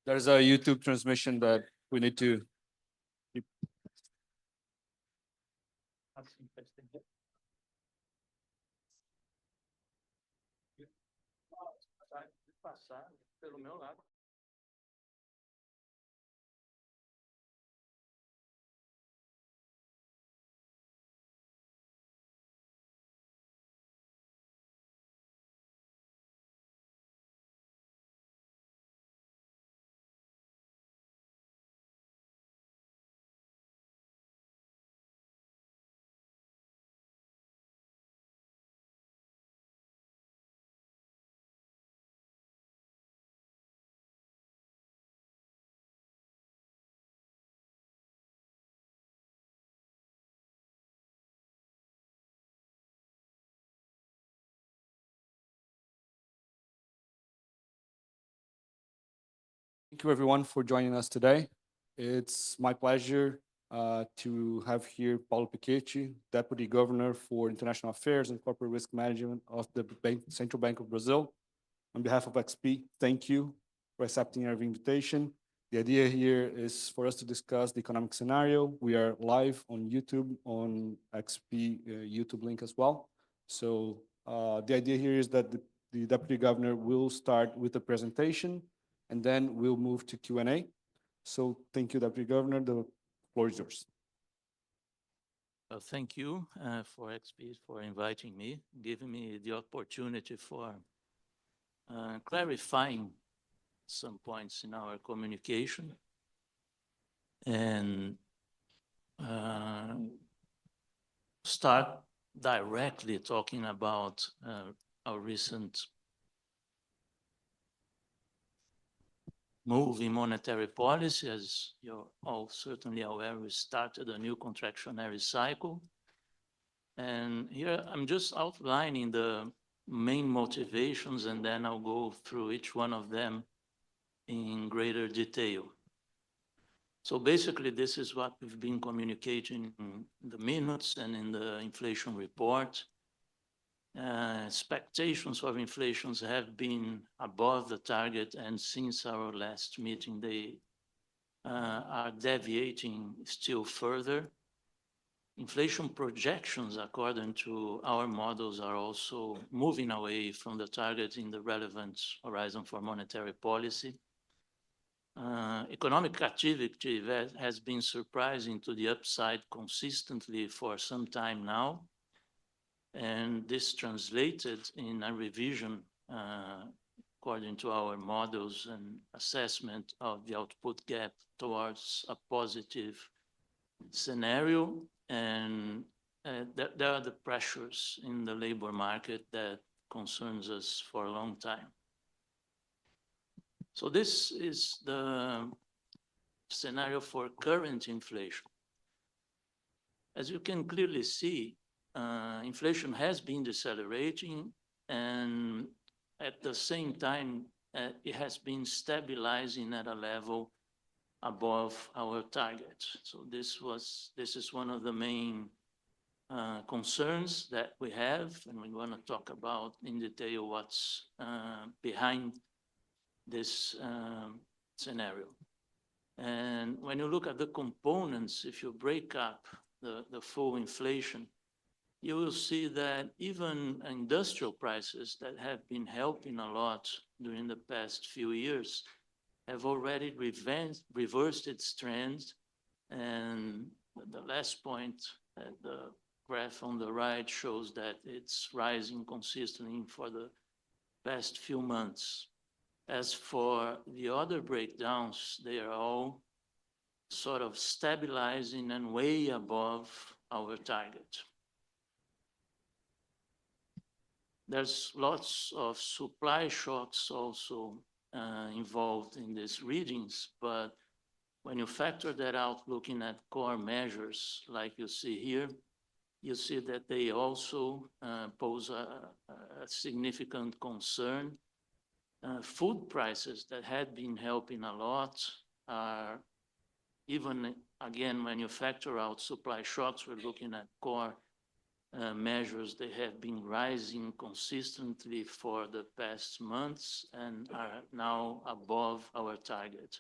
There's a YouTube transmission that we need to. Thank you everyone for joining us today. It's my pleasure to have here Paulo Picchetti, Deputy Governor for International Affairs and Corporate Risk Management of the Central Bank of Brazil. On behalf of XP, thank you for accepting our invitation. The idea here is for us to discuss the economic scenario. We are live on YouTube, on XP YouTube link as well. So the idea here is that the Deputy Governor will start with the presentation, and then we'll move to Q&A. So thank you, Deputy Governor. The floor is yours. Well, thank you for XP for inviting me, giving me the opportunity for clarifying some points in our communication and start directly talking about our recent move in monetary policy. As you're all certainly aware, we started a new contractionary cycle. And here I'm just outlining the main motivations, and then I'll go through each one of them in greater detail. So basically, this is what we've been communicating in the minutes and in the inflation report. Expectations of inflations have been above the target, and since our last meeting, they are deviating still further. Inflation projections, according to our models, are also moving away from the target in the relevant horizon for monetary policy. Economic activity has been surprising to the upside consistently for some time now. And this translated in a revision according to our models and assessment of the output gap towards a positive scenario. And there are the pressures in the labor market that concerns us for a long time. So this is the scenario for current inflation. As you can clearly see, inflation has been decelerating, and at the same time, it has been stabilizing at a level above our target. So this is one of the main concerns that we have, and we want to talk about in detail what's behind this scenario. And when you look at the components, if you break up the full inflation, you will see that even industrial prices that have been helping a lot during the past few years have already reversed its trend. And the last point, the graph on the right shows that it's rising consistently for the past few months. As for the other breakdowns, they are all sort of stabilizing and way above our target. There's lots of supply shocks also involved in these readings, but when you factor that out looking at core measures like you see here, you see that they also pose a significant concern. Food prices that had been helping a lot are, even again, when you factor out supply shocks, we're looking at core measures, they have been rising consistently for the past months and are now above our target.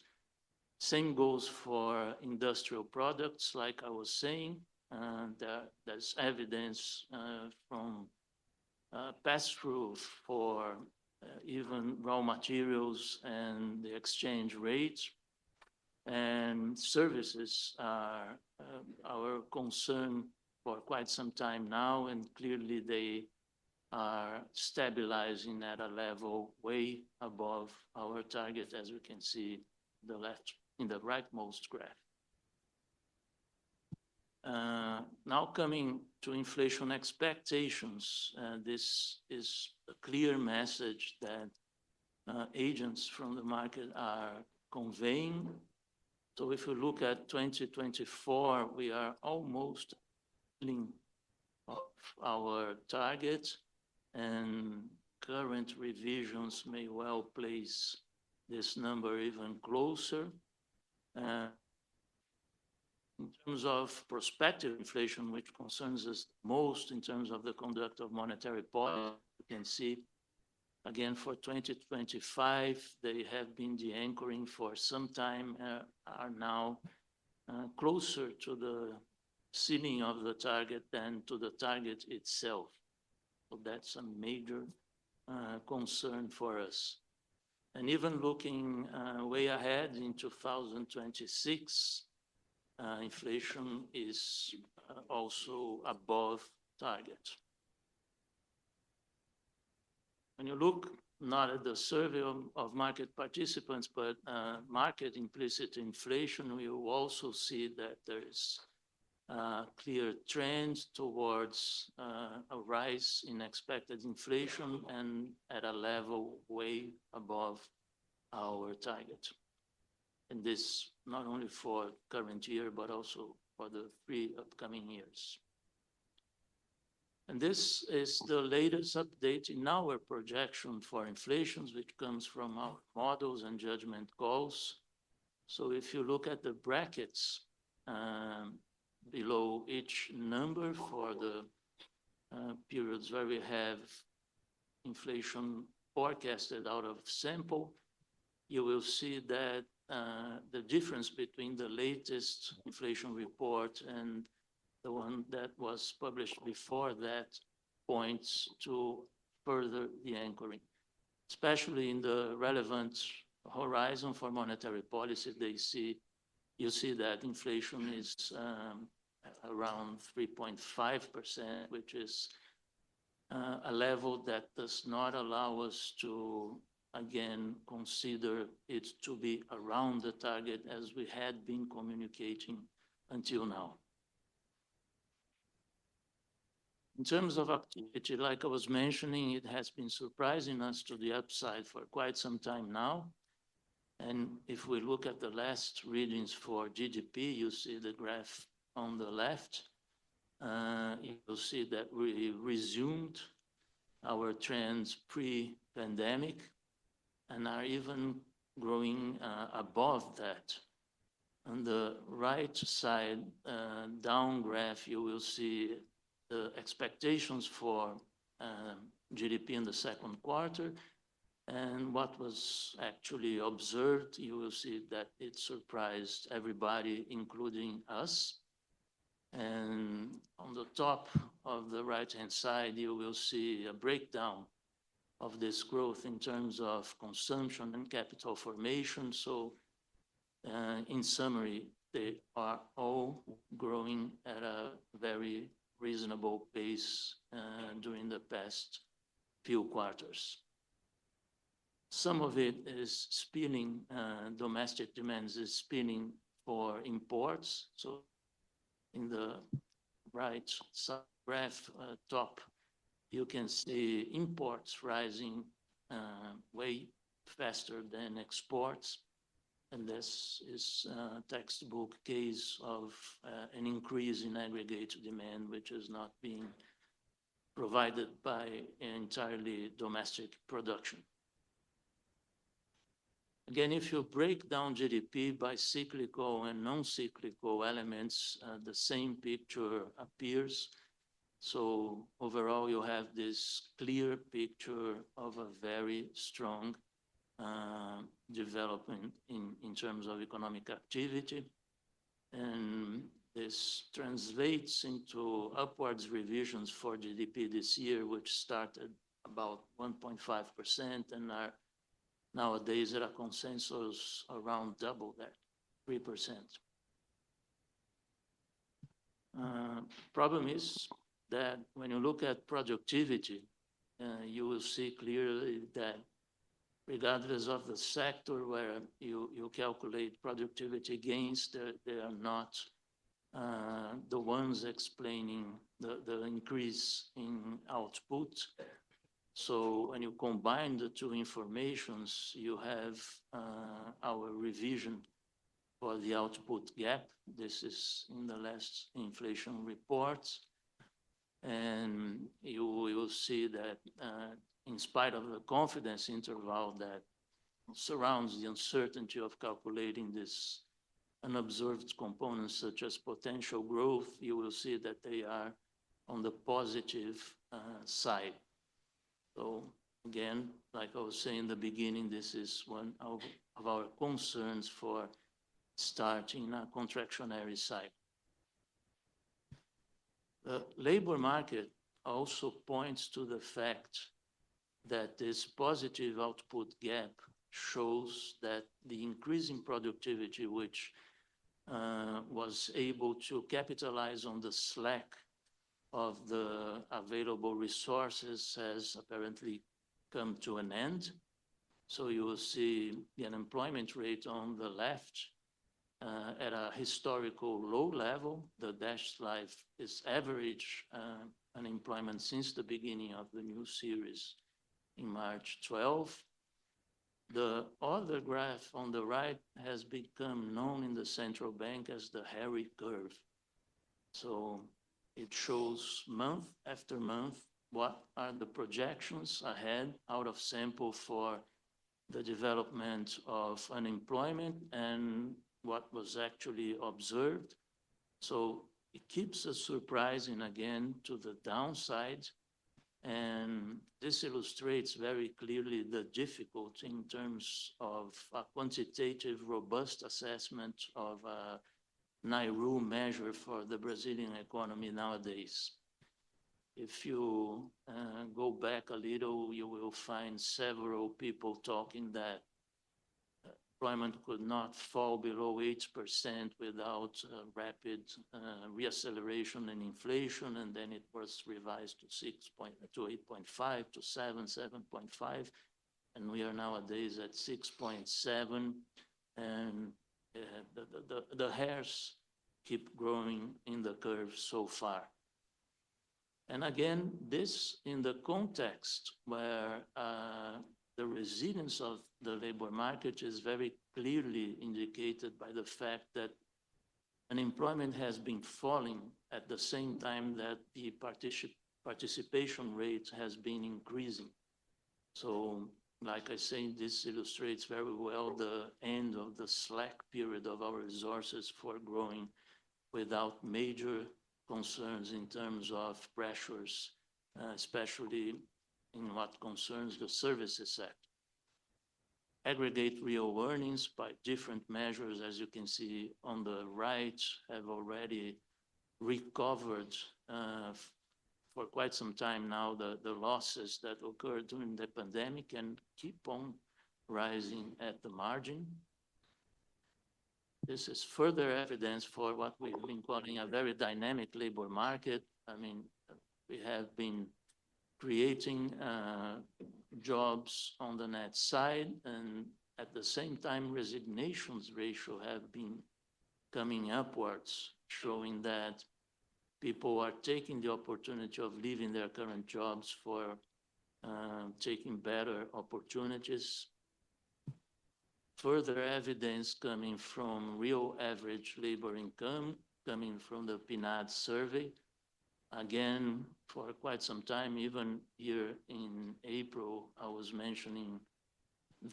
Same goes for industrial products, like I was saying. There's evidence from pass-through for even raw materials and the exchange rates. And services are our concern for quite some time now, and clearly they are stabilizing at a level way above our target, as we can see in the rightmost graph. Now coming to inflation expectations, this is a clear message that agents from the market are conveying. So if we look at 2024, we are almost of our target, and current revisions may well place this number even closer. In terms of prospective inflation, which concerns us most in terms of the conduct of monetary policy, you can see, again, for 2025, they have been de-anchoring for some time, are now closer to the ceiling of the target than to the target itself. So that's a major concern for us. And even looking way ahead in 2026, inflation is also above target. When you look not at the survey of market participants, but market implicit inflation, we will also see that there is a clear trend towards a rise in expected inflation and at a level way above our target. And this not only for current year, but also for the 3 upcoming years. And this is the latest update in our projection for inflations, which comes from our models and judgment calls. So if you look at the brackets below each number for the periods where we have inflation forecasted out of sample, you will see that the difference between the latest inflation report and the one that was published before that points to further de-anchoring, especially in the relevant horizon for monetary policy. You see that inflation is around 3.5%, which is a level that does not allow us to again consider it to be around the target as we had been communicating until now. In terms of activity, like I was mentioning, it has been surprising us to the upside for quite some time now. And if we look at the last readings for GDP, you see the graph on the left. You'll see that we resumed our trends pre-pandemic and are even growing above that. On the right side down graph, you will see the expectations for GDP in the second quarter. And what was actually observed, you will see that it surprised everybody, including us. And on the top of the right-hand side, you will see a breakdown of this growth in terms of consumption and capital formation. So in summary, they are all growing at a very reasonable pace during the past few quarters. Some of it is spilling, domestic demands is spilling for imports. So in the right side graph top, you can see imports rising way faster than exports. And this is a textbook case of an increase in aggregate demand, which is not being provided by entirely domestic production. Again, if you break down GDP by cyclical and non-cyclical elements, the same picture appears. So overall, you have this clear picture of a very strong development in terms of economic activity. And this translates into upwards revisions for GDP this year, which started about 1.5% and are nowadays at a consensus around double that, 3%. Problem is that when you look at productivity, you will see clearly that regardless of the sector where you calculate productivity gains, they are not the ones explaining the increase in output. So when you combine the two informations, you have our revision for the output gap. This is in the last inflation reports. And you will see that in spite of the confidence interval that surrounds the uncertainty of calculating this unobserved components such as potential growth, you will see that they are on the positive side. So again, like I was saying in the beginning, this is one of our concerns for starting a contractionary cycle. The labor market also points to the fact that this positive output gap shows that the increase in productivity, which was able to capitalize on the slack of the available resources, has apparently come to an end. So you will see the unemployment rate on the left at a historical low level. The dashed line is average unemployment since the beginning of the new series in March 12. The other graph on the right has become known in the central bank as the Harry curve. So it shows month after month what are the projections ahead out of sample for the development of unemployment and what was actually observed. So it keeps us surprising again to the downside. And this illustrates very clearly the difficulty in terms of a quantitative, robust assessment of a NAIRU measure for the Brazilian economy nowadays. If you go back a little, you will find several people talking that employment could not fall below 8% without rapid reacceleration in inflation, and then it was revised to 8.5, to 7.5, and we are nowadays at 6.7, and the hairs keep growing in the curve so far. And again, this in the context where the resilience of the labor market is very clearly indicated by the fact that unemployment has been falling at the same time that the participation rate has been increasing. So, like I say, this illustrates very well the end of the slack period of our resources for growing without major concerns in terms of pressures, especially in what concerns the services sector. Aggregate real earnings by different measures, as you can see on the right, have already recovered for quite some time now the losses that occurred during the pandemic and keep on rising at the margin. This is further evidence for what we've been calling a very dynamic labor market. I mean, we have been creating jobs on the net side, and at the same time, resignations ratio have been coming upwards, showing that people are taking the opportunity of leaving their current jobs for taking better opportunities. Further evidence coming from real average labor income, coming from the PNAD survey. Again, for quite some time, even here in April, I was mentioning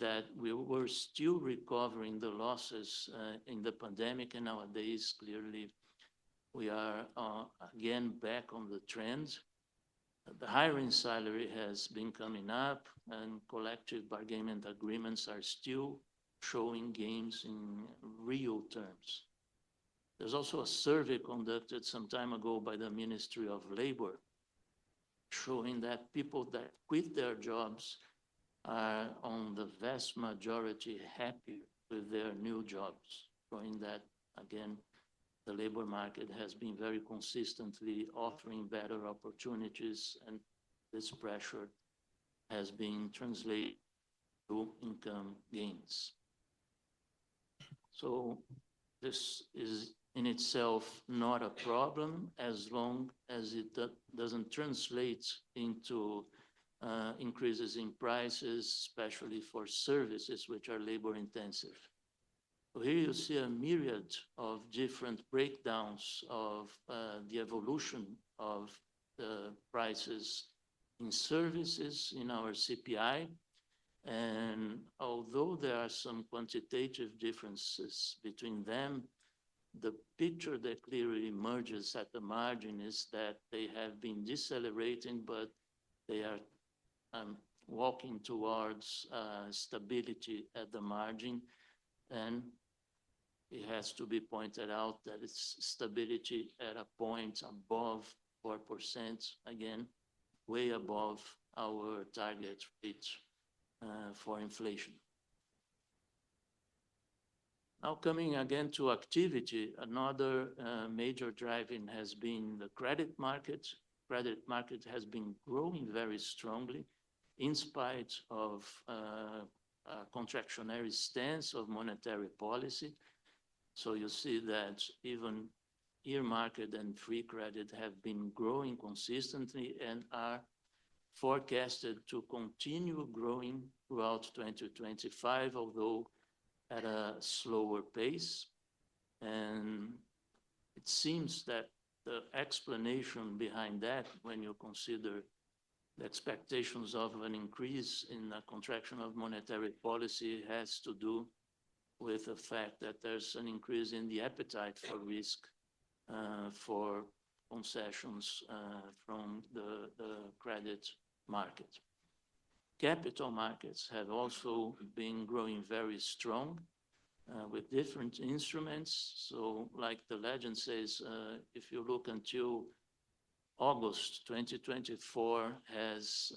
that we were still recovering the losses in the pandemic, and nowadays, clearly, we are again back on the trend. The hiring salary has been coming up, and collective bargaining agreements are still showing gains in real terms. There's also a survey conducted some time ago by the Ministry of Labor showing that people that quit their jobs are on the vast majority happy with their new jobs, showing that, again, the labor market has been very consistently offering better opportunities, and this pressure has been translated to income gains. So this is in itself not a problem as long as it doesn't translate into increases in prices, especially for services which are labor intensive. So here you see a myriad of different breakdowns of the evolution of the prices in services in our CPI. And although there are some quantitative differences between them, the picture that clearly emerges at the margin is that they have been decelerating, but they are walking towards stability at the margin. And it has to be pointed out that it's stability at a point above 4%, again, way above our target rate for inflation. Now coming again to activity, another major driving has been the credit market. Credit market has been growing very strongly in spite of a contractionary stance of monetary policy. So you see that even earmarked and free credit have been growing consistently and are forecasted to continue growing throughout 2025, although at a slower pace. And it seems that the explanation behind that, when you consider the expectations of an increase in the contraction of monetary policy, has to do with the fact that there's an increase in the appetite for risk for concessions from the credit market. Capital markets have also been growing very strong with different instruments. So like the legend says, if you look until August 2024 has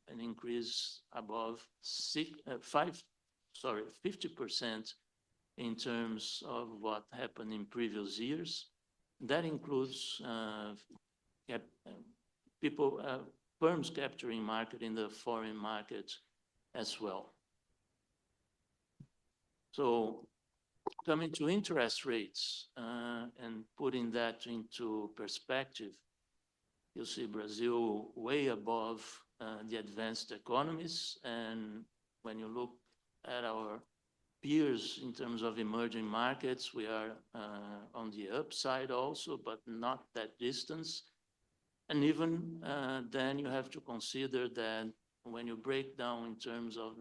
an increase above 50% in terms of what happened in previous years. That includes firms capturing market in the foreign market as well. So coming to interest rates and putting that into perspective, you see Brazil way above the advanced economies. And when you look at our peers in terms of emerging markets, we are on the upside also, but not that distance. And even then you have to consider that when you break down in terms of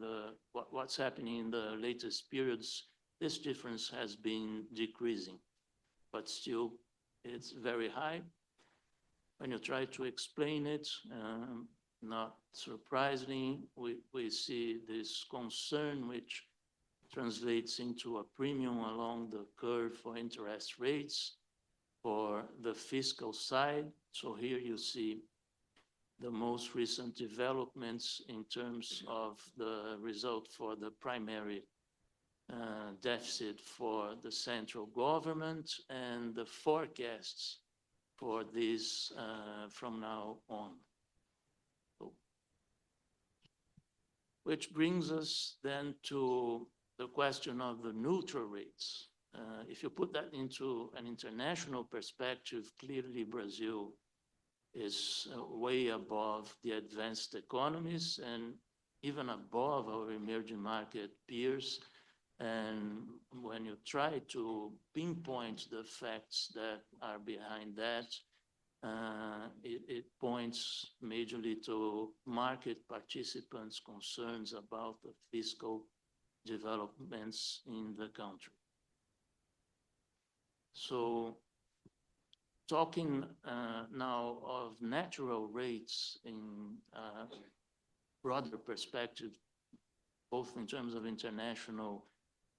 what's happening in the latest periods, this difference has been decreasing, but still it's very high. When you try to explain it, not surprisingly, we see this concern which translates into a premium along the curve for interest rates for the fiscal side. So here you see the most recent developments in terms of the result for the primary deficit for the central government and the forecasts for this from now on. So, which brings us then to the question of the neutral rates. If you put that into an international perspective, clearly Brazil is way above the advanced economies and even above our emerging market peers. And when you try to pinpoint the facts that are behind that, it points majorly to market participants' concerns about the fiscal developments in the country. So talking now of natural rates in broader perspective, both in terms of international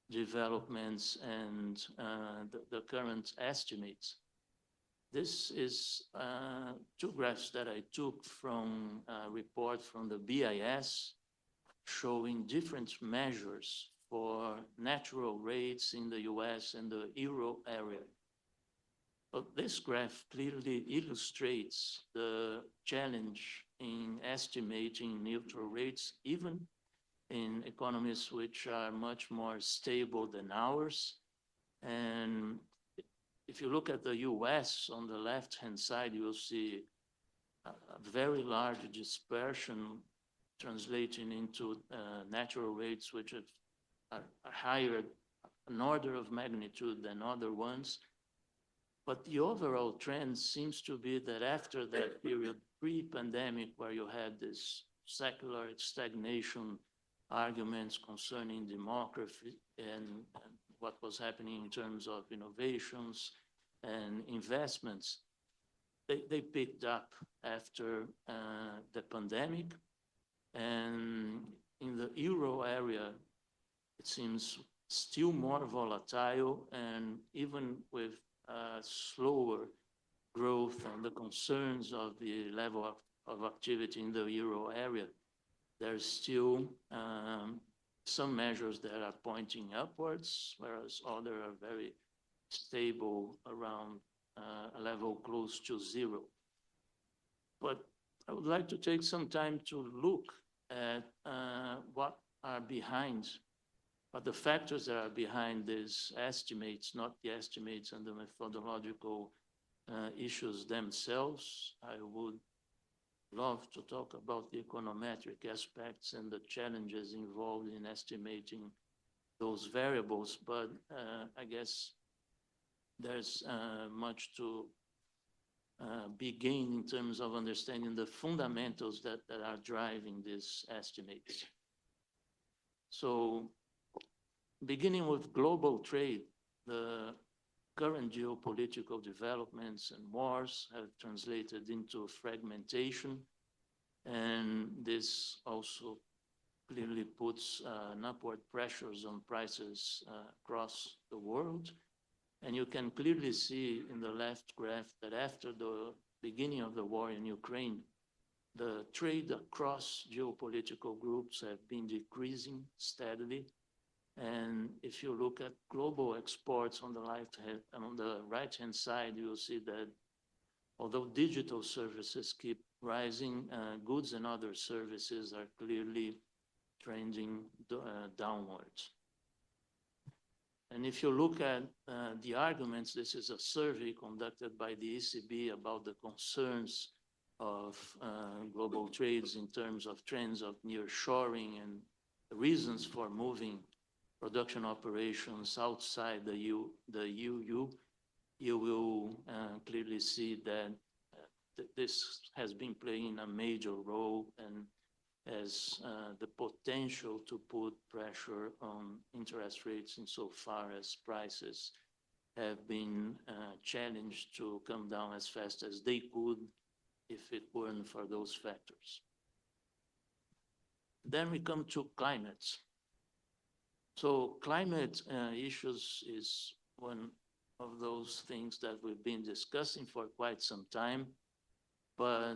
developments and the current estimates. This is two graphs that I took from a report from the BIS showing different measures for natural rates in the US and the Euro area. But this graph clearly illustrates the challenge in estimating neutral rates, even in economies which are much more stable than ours. And if you look at the US on the left-hand side, you'll see a very large dispersion translating into natural rates which are higher, an order of magnitude than other ones. But the overall trend seems to be that after that period, pre-pandemic, where you had this secular stagnation arguments concerning demography and what was happening in terms of innovations and investments, they picked up after the pandemic. And in the Euro area, it seems still more volatile, and even with slower growth and the concerns of the level of activity in the Euro area, there's still some measures that are pointing upwards, whereas others are very stable around a level close to zero. But I would like to take some time to look at what are behind, but the factors that are behind these estimates, not the estimates and the methodological issues themselves. I would love to talk about the econometric aspects and the challenges involved in estimating those variables, but I guess there's much to be gained in terms of understanding the fundamentals that are driving these estimates. So beginning with global trade, the current geopolitical developments and wars have translated into fragmentation, and this also clearly puts upward pressures on prices across the world. And you can clearly see in the left graph that after the beginning of the war in Ukraine, the trade across geopolitical groups have been decreasing steadily. And if you look at global exports on the right-hand side, you'll see that although digital services keep rising, goods and other services are clearly trending downwards. And if you look at the arguments, this is a survey conducted by the ECB about the concerns of global trades in terms of trends of nearshoring and the reasons for moving production operations outside the EU. You will clearly see that this has been playing a major role and has the potential to put pressure on interest rates insofar as prices have been challenged to come down as fast as they could if it weren't for those factors. Then we come to climate. So climate issues is one of those things that we've been discussing for quite some time, but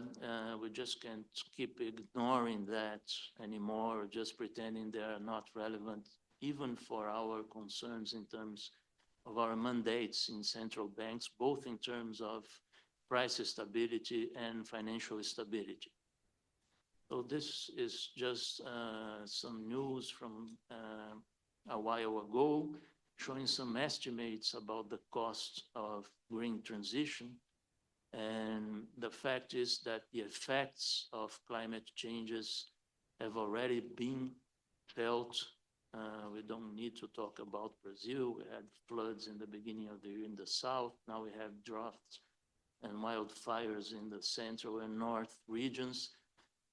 we just can't keep ignoring that anymore, or just pretending they are not relevant, even for our concerns in terms of our mandates in central banks, both in terms of price stability and financial stability. So this is just some news from a while ago, showing some estimates about the cost of green transition. And the fact is that the effects of climate changes have already been felt. We don't need to talk about Brazil. We had floods in the beginning of the year in the south. Now we have droughts and wildfires in the central and north regions.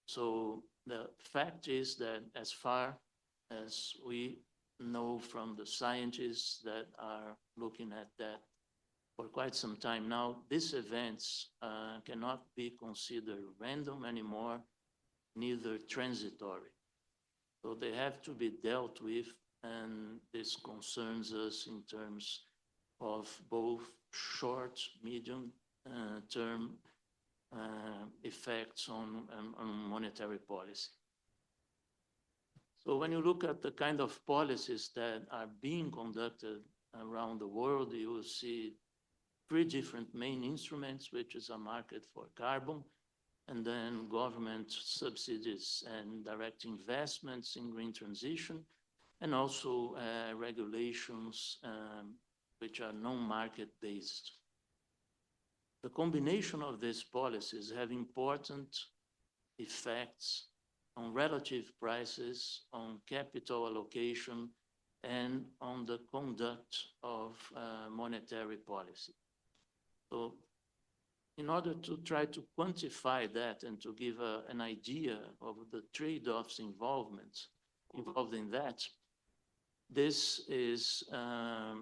So the fact is that as far as we know from the scientists that are looking at that for quite some time now, these events cannot be considered random anymore, neither transitory. So they have to be dealt with, and this concerns us in terms of both short, medium term effects on monetary policy. So when you look at the kind of policies that are being conducted around the world, you will see three different main instruments, which is a market for carbon, and then government subsidies and direct investments in green transition, and also regulations which are non-market based. The combination of these policies have important effects on relative prices, on capital allocation, and on the conduct of monetary policy. So in order to try to quantify that and to give an idea of the trade-offs involved in that, this is a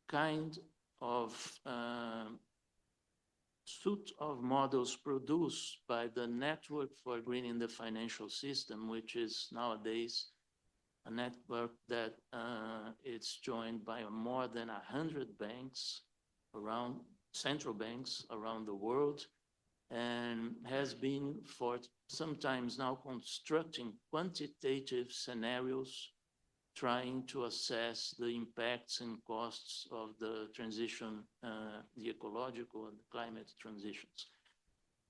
kind of suite of models produced by the Network for Greening the Financial System, which is nowadays a network that it's joined by more than 100 banks around, central banks around the world, and has been for sometimes now constructing quantitative scenarios trying to assess the impacts and costs of the transition, the ecological and climate transitions.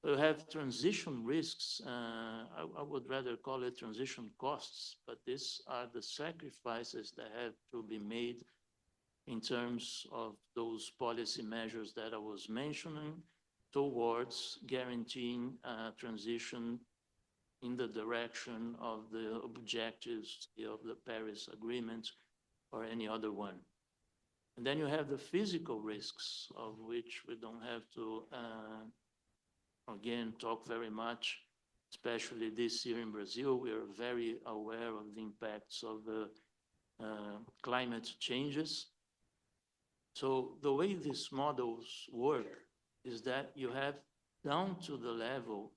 We have transition risks. I would rather call it transition costs, but these are the sacrifices that have to be made in terms of those policy measures that I was mentioning towards guaranteeing transition in the direction of the objectives of the Paris Agreement or any other one. And then you have the physical risks, of which we don't have to, again, talk very much, especially this year in Brazil. We are very aware of the impacts of the climate changes. So the way these models work is that you have down to the level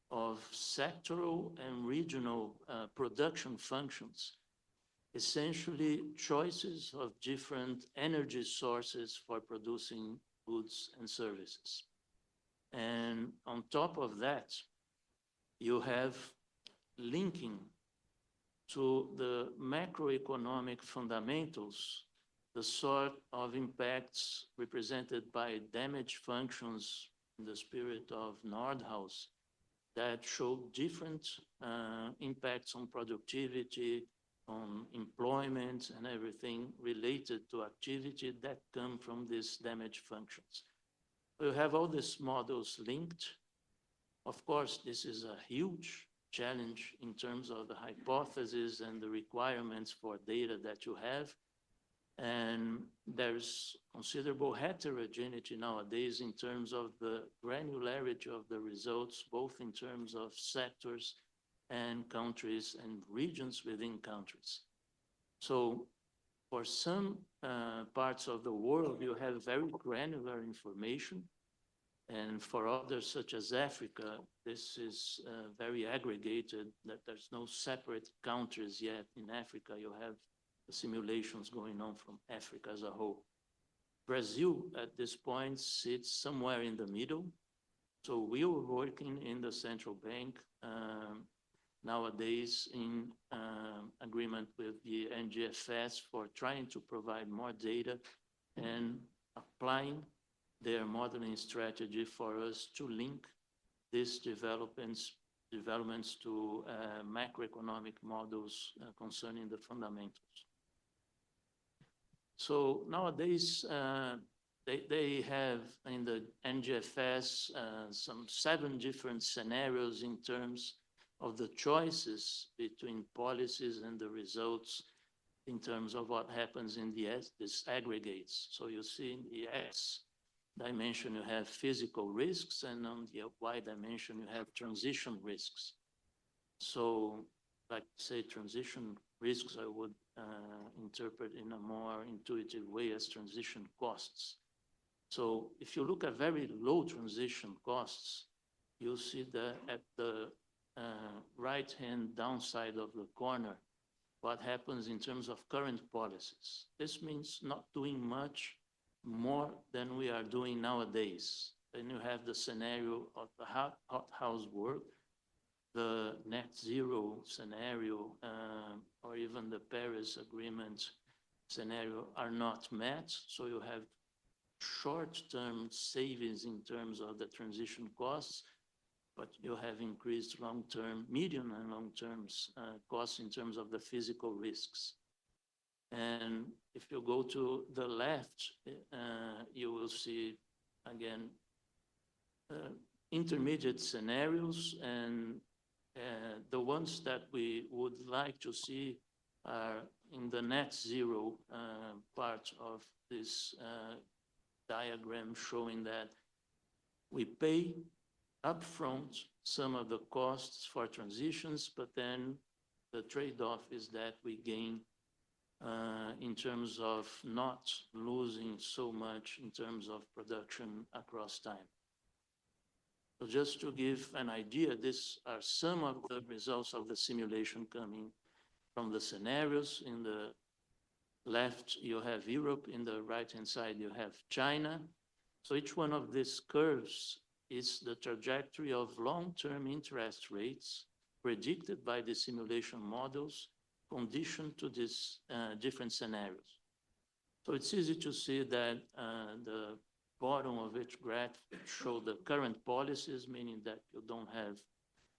of sectoral and regional production functions, essentially choices of different energy sources for producing goods and services. And on top of that, you have linking to the macroeconomic fundamentals, the sort of impacts represented by damage functions in the spirit of Nordhaus that show different impacts on productivity, on employment, and everything related to activity that come from these damage functions. We have all these models linked. Of course, this is a huge challenge in terms of the hypothesis and the requirements for data that you have. And there's considerable heterogeneity nowadays in terms of the granularity of the results, both in terms of sectors and countries and regions within countries. So for some parts of the world, you have very granular information. And for others, such as Africa, this is very aggregated, that there's no separate countries yet. In Africa, you have simulations going on from Africa as a whole. Brazil, at this point, sits somewhere in the middle. So we are working in the central bank nowadays in agreement with the NGFS for trying to provide more data and applying their modeling strategy for us to link these developments to macroeconomic models concerning the fundamentals. So nowadays, they have in the NGFS some 7 different scenarios in terms of the choices between policies and the results in terms of what happens in the this aggregates. So you see in the X dimension, you have physical risks, and on the Y dimension, you have transition risks. So, like say, transition risks, I would interpret in a more intuitive way as transition costs. So if you look at very low transition costs, you'll see that at the right-hand downside of the corner, what happens in terms of current policies. This means not doing much more than we are doing nowadays. Then you have the scenario of the hothouse work, the net zero scenario, or even the Paris Agreement scenario are not met. So you have short-term savings in terms of the transition costs, but you have increased long-term, medium and long-term costs in terms of the physical risks. And if you go to the left, you will see, again, intermediate scenarios, and the ones that we would like to see are in the net zero part of this diagram, showing that we pay upfront some of the costs for transitions, but then the trade-off is that we gain in terms of not losing so much in terms of production across time. So just to give an idea, these are some of the results of the simulation coming from the scenarios. In the left, you have Europe. In the right-hand side, you have China. So each one of these curves is the trajectory of long-term interest rates predicted by the simulation models conditioned to these different scenarios. So it's easy to see that the bottom of each graph show the current policies, meaning that you don't have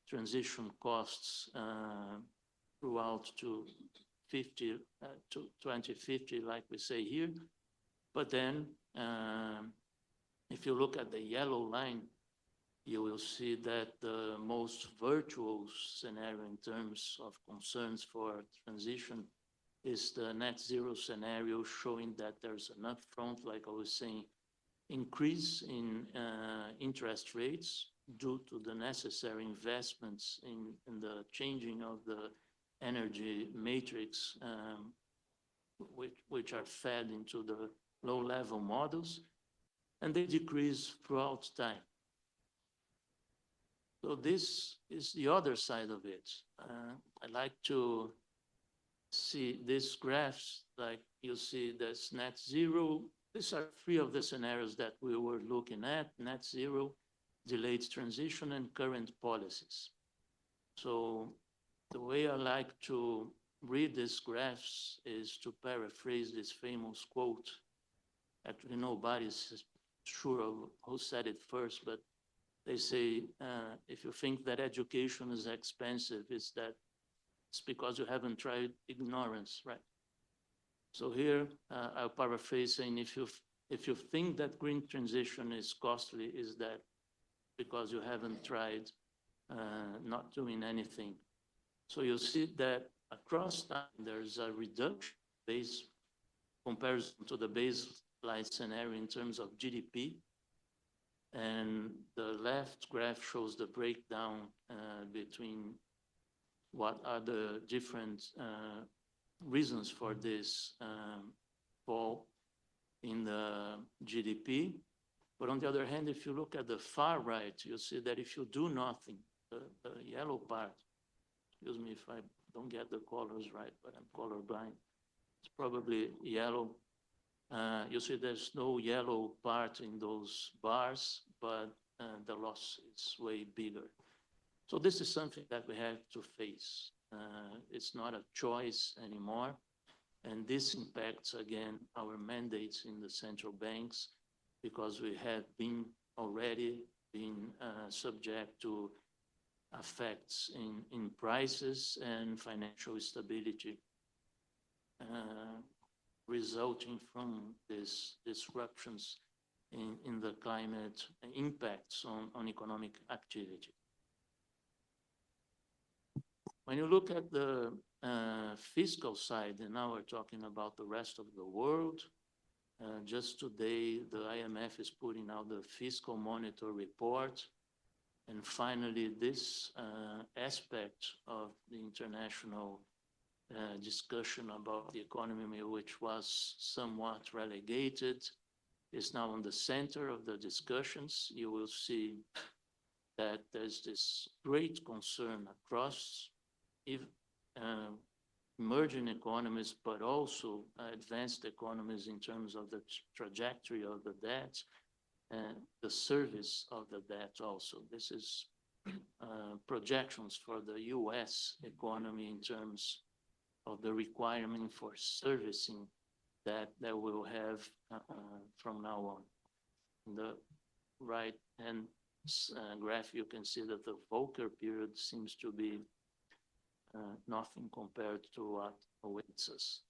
transition costs throughout to 2050, like we say here. But then if you look at the yellow line, you will see that the most virtual scenario in terms of concerns for transition is the net zero scenario, showing that there's an upfront, like I was saying, increase in interest rates due to the necessary investments in the changing of the energy matrix, which are fed into the low-level models, and they decrease throughout time. So this is the other side of it. I like to see these graphs, like you see this net zero. These are three of the scenarios that we were looking at: net zero, delayed transition, and current policies. So the way I like to read these graphs is to paraphrase this famous quote. Actually, nobody's sure of who said it first, but they say, if you think that education is expensive, it's because you haven't tried ignorance, right? So here, I'll paraphrase saying, if you think that green transition is costly, is that because you haven't tried not doing anything. So you'll see that across time, there's a reduction base comparison to the baseline scenario in terms of GDP. And the left graph shows the breakdown between what are the different reasons for this fall in the GDP. But on the other hand, if you look at the far right, you'll see that if you do nothing, the yellow part, excuse me if I don't get the colors right, but I'm colorblind, it's probably yellow. You see there's no yellow part in those bars, but the loss is way bigger. So this is something that we have to face. It's not a choice anymore. And this impacts, again, our mandates in the central banks, because we have been already been subject to effects in prices and financial stability resulting from these disruptions in the climate impacts on economic activity. When you look at the fiscal side, and now we're talking about the rest of the world, just today, the IMF is putting out the Fiscal Monitor report. And finally, this aspect of the international discussion about the economy, which was somewhat relegated, is now in the center of the discussions. You will see that there's this great concern across emerging economies, but also advanced economies in terms of the trajectory of the debt and the service of the debt also. This is projections for the US economy in terms of the requirement for servicing that we'll have from now on. In the right-hand graph, you can see that the Volcker period seems to be nothing compared to what awaits us.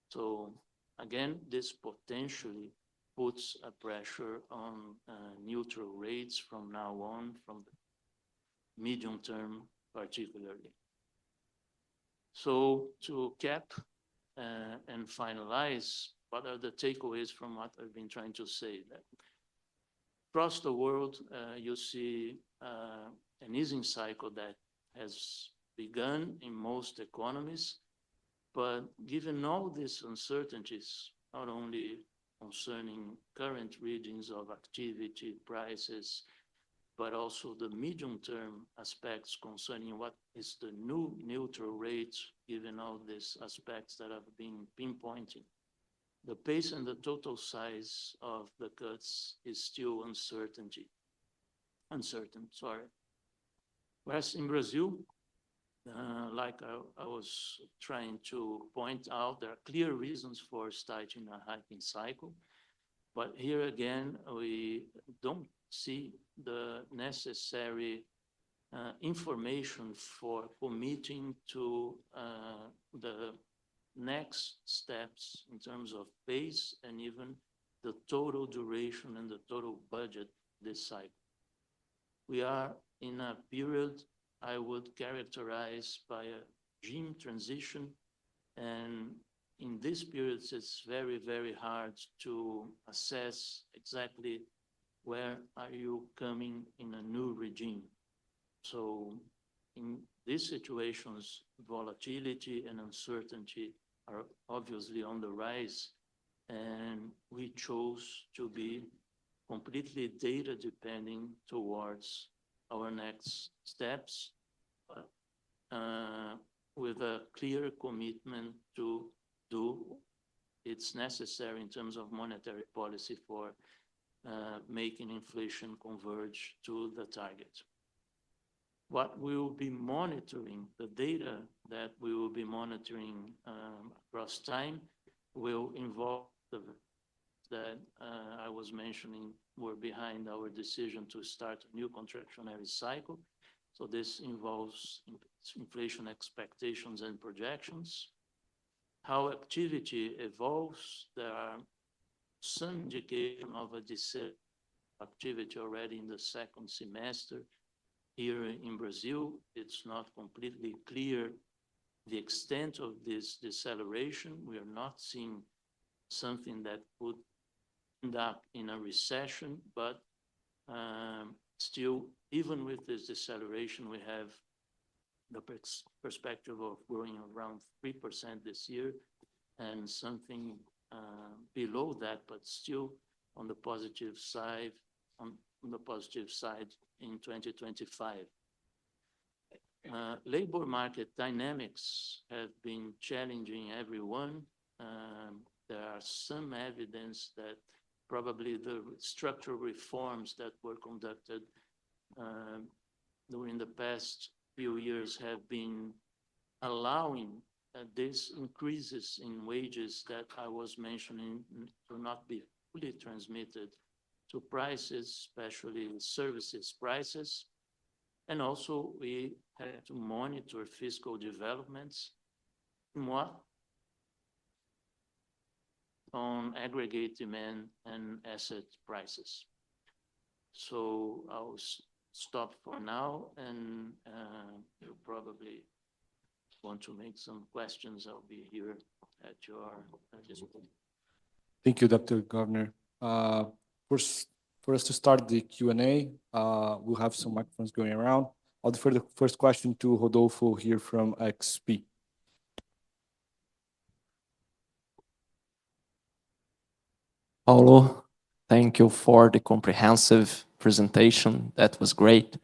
So again, this potentially puts a pressure on neutral rates from now on, from the medium term particularly. So to cap and finalize, what are the takeaways from what I've been trying to say? That across the world, you see an easing cycle that has begun in most economies, but given all these uncertainties, not only concerning current readings of activity, prices, but also the medium-term aspects concerning what is the new neutral rate, given all these aspects that have been pinpointing. The pace and the total size of the cuts is still uncertain, sorry. Whereas in Brazil, like I was trying to point out, there are clear reasons for starting a hiking cycle. But here again, we don't see the necessary information for committing to the next steps in terms of pace and even the total duration and the total budget this cycle. We are in a period I would characterize by a regime transition, and in this period, it's very, very hard to assess exactly where are you coming in a new regime. So in these situations, volatility and uncertainty are obviously on the rise, and we chose to be completely data depending towards our next steps, with a clear commitment to do it's necessary in terms of monetary policy for making inflation converge to the target. What we will be monitoring, the data that we will be monitoring across time will involve that I was mentioning were behind our decision to start a new contractionary cycle. So this involves inflation expectations and projections. How activity evolves, there are some indication of a decent activity already in the second semester. Here in Brazil, it's not completely clear the extent of this deceleration. We are not seeing something that would end up in a recession, but still, even with this deceleration, we have the perspective of growing around 3% this year and something below that, but still on the positive side, in 2025. Labor market dynamics have been challenging everyone. There are some evidence that probably the structural reforms that were conducted during the past few years have been allowing these increases in wages that I was mentioning to not be fully transmitted to prices, especially services prices. And also we had to monitor fiscal developments on aggregate demand and asset prices. So I'll stop for now, and you probably want to make some questions. I'll be here at your disposal. Thank you, Dr. Governor. For us to start the Q&A, we'll have some microphones going around. I'll defer the first question to Rodolfo here from XP. Paulo, thank you for the comprehensive presentation. That was great.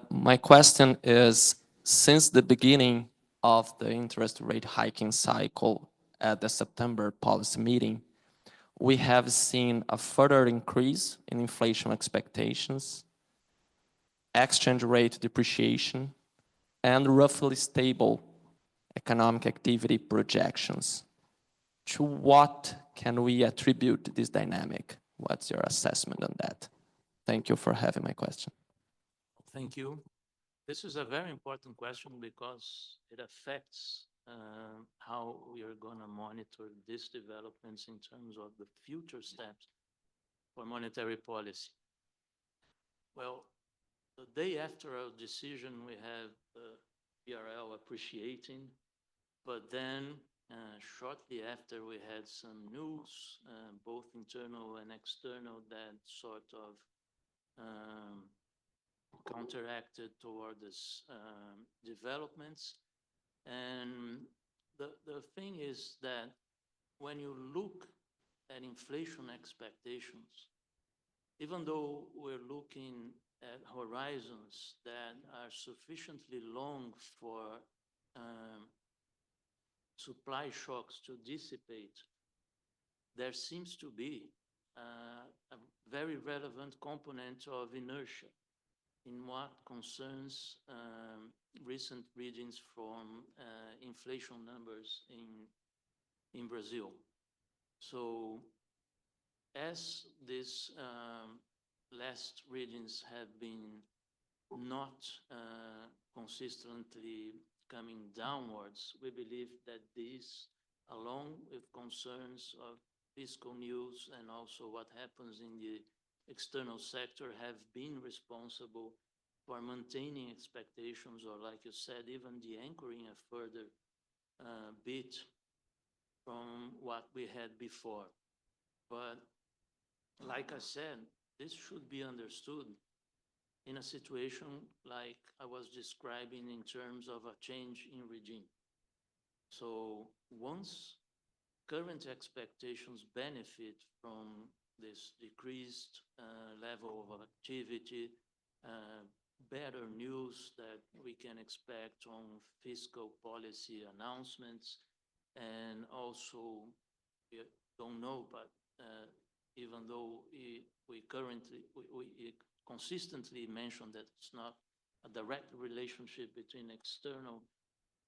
My question is, since the beginning of the interest rate hiking cycle at the September policy meeting, we have seen a further increase in inflation expectations, exchange rate depreciation, and roughly stable economic activity projections. To what can we attribute this dynamic? What's your assessment on that? Thank you for having my question. Thank you. This is a very important question because it affects how we are going to monitor these developments in terms of the future steps for monetary policy. Well, the day after our decision, we have the BRL appreciating, but then shortly after we had some news, both internal and external, that sort of counteracted toward these developments. And the thing is that when you look at inflation expectations, even though we're looking at horizons that are sufficiently long for supply shocks to dissipate, there seems to be a very relevant component of inertia in what concerns recent readings from inflation numbers in Brazil. So as these last readings have been not consistently coming downwards, we believe that this, along with concerns of fiscal news and also what happens in the external sector, have been responsible for maintaining expectations, or like you said, even the anchoring a further bit from what we had before. But like I said, this should be understood in a situation like I was describing in terms of a change in regime. So once current expectations benefit from this decreased level of activity, better news that we can expect on fiscal policy announcements, and also, we don't know, but even though we consistently mention that it's not a direct relationship between external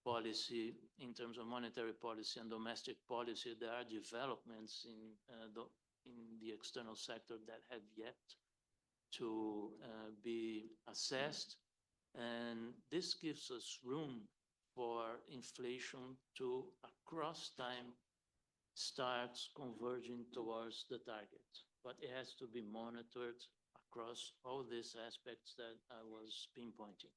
policy in terms of monetary policy and domestic policy, there are developments in the external sector that have yet to be assessed. And this gives us room for inflation to, across time, starts converging towards the target. But it has to be monitored across all these aspects that I was pinpointing.